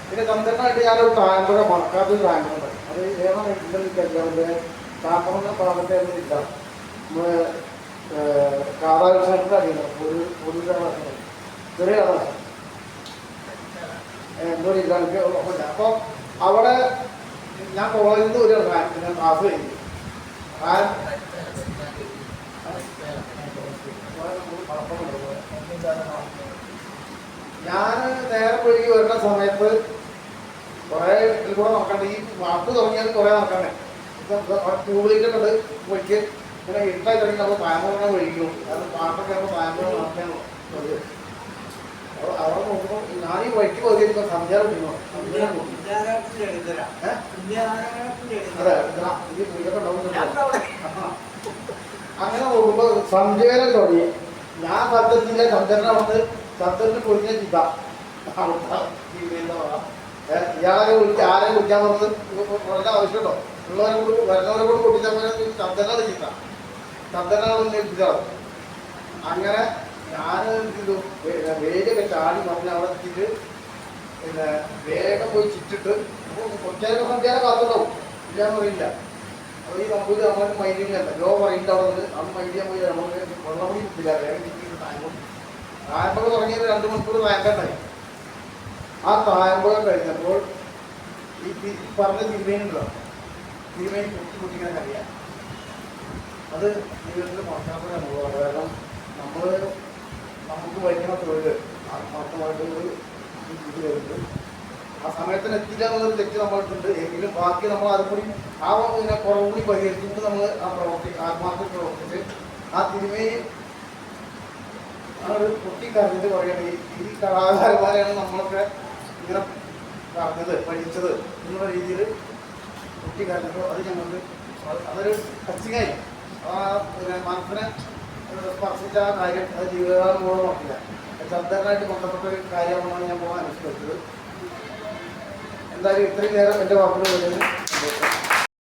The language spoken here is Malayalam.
പിന്നെ ചന്ദ്രനായിട്ട് ഞാനൊരു താമ്പഴ മറക്കാത്തൊരു താമ്പഴുണ്ട്. അത് ഏതാണ് ഇല്ലെന്ന് വിചാരിച്ചാൽ താമ്പറന്ന ഭാഗത്തെ ഇല്ല. നമ്മൾ കാതാവിഷയത്തിൻ്റെ അറിയില്ല ഒരു കാലഘട്ടം ചെറിയ കാലഘട്ടം എന്തോ ഇല്ല എനിക്ക് ഉറപ്പില്ല. അപ്പോൾ അവിടെ ഞാൻ കോളേജിൽ നിന്ന് ഒരു പിന്നെ ക്ലാസ് കഴിഞ്ഞു. ഞാൻ നേരെ പോയി വരുന്ന സമയത്ത് കുറേ കൂടെ നോക്കണ്ട. ഈ വാക്ക് തുടങ്ങിയാൽ കുറേ നോക്കണ്ടേ. ട്യൂബിലേറ്റ് ഉണ്ട് വഴിക്ക്. പിന്നെ ഇരുട്ടായി തുടങ്ങി നമ്മൾ പാമ്പുകളെ വഴിക്കും. കാരണം പാട്ടൊക്കെ ആകുമ്പോൾ പാമ്പുകൾ നടക്കാനോ അപ്പോൾ അവിടെ നോക്കുമ്പോൾ ഞാൻ ഈ വഴിക്ക് പോയിരിക്കും സന്ധ്യ കുടിക്കണോ അതെ ഈ പുലിയൊക്കെ ഉണ്ടാവുന്നുണ്ട്. അങ്ങനെ നോക്കുമ്പോൾ സന്ധ്യവേലം തുടങ്ങി. ഞാൻ സത്യത്തിൻ്റെ ചന്ദ്രനെ വന്ന് ചന്ദ്രന് പൊളിഞ്ഞ ചിന്ത ഇയാളെ വിളിച്ച് ആരെ വിളിക്കാൻ പറഞ്ഞത് വളരെ ആവശ്യമുണ്ടോ ഉള്ളവരെ കൂടി വരുന്നവരെ കൂടി പൊട്ടിച്ചാൽ ചന്ദ്രനാണ് ചിന്ത ചന്ദ്രനാണ് ഏൽപ്പിച്ചാണ്. അങ്ങനെ ഞാൻ ഇത് വേഗം ചാടി പറഞ്ഞ് അവിടെ എത്തിയിട്ട് പിന്നെ വേഗം പോയി ചിറ്റിട്ട് കുറച്ചേരം സന്ധ്യാനെ കാത്തുണ്ടാവും ഇല്ലാന്ന് പറയില്ല. അപ്പോൾ ഈ നമുക്ക് നമ്മൾക്ക് മൈൻഡിങ്ങല്ല ലോ മൈൻഡ് അവിടെ നിന്ന് അന്ന് മൈൻഡ് ചെയ്യാൻ പോയി നമുക്ക് വെള്ളം കൂടി കിട്ടില്ല. വേഗം ചിറ്റിട്ട് തായമ്പഴ തുടങ്ങിയത് 2 മണിക്കൂർ തായമ്പണ്ടായി. ആ തായമ്പഴ കഴിഞ്ഞപ്പോൾ ഈ പറഞ്ഞ തിരുമേനുണ്ടോ തിരുമേനി പൊട്ടിക്കാൻ അറിയാം. അത് ജീവിതത്തിൽ മറക്കാത്ത അനുഭവമാണ്. കാരണം നമുക്ക് വഹിക്കണ തൊഴിൽ ആത്മാർത്ഥമായിട്ട് ഇത് വരുന്നുണ്ട്. ആ സമയത്തിന് എത്തില്ല എന്നുള്ളൊരു തെറ്റ് നമ്മൾക്കുണ്ട്. എങ്കിലും ബാക്കി നമ്മൾ അതുകൂടി ആ പിന്നെ കുറവ് കൂടി പരിഹരിച്ചുകൊണ്ട് നമ്മൾ ആ ആത്മാർത്ഥത്തിൽ പ്രവർത്തിച്ച് ആ തിരുമേനി ഒരു പൊട്ടിക്കറിഞ്ഞിട്ട് പറയുകയാണ് ഈ കലാകാരന്മാരെയാണ് നമ്മളൊക്കെ ഇങ്ങനെ പറഞ്ഞത് പഠിച്ചത് എന്നുള്ള രീതിയിൽ പൊട്ടിക്കറിഞ്ഞപ്പോൾ അത് ഞങ്ങൾക്ക് അതൊരു ടച്ചിങ്ങായി. ആ പിന്നെ മനസ്സിനെ സ്പർശിച്ച ആ കാര്യം അത് ജീവിതകാലം മുഴുവൻ നോക്കില്ല. ചന്ദ്രനായിട്ട് ബന്ധപ്പെട്ട ഒരു കാര്യമാണെന്നാണ് ഞാൻ പോകാൻ അനുഷ്ഠിച്ചത്. എന്തായാലും ഇത്രയും നേരം എൻ്റെ വാക്കുകൾ വരുന്നത്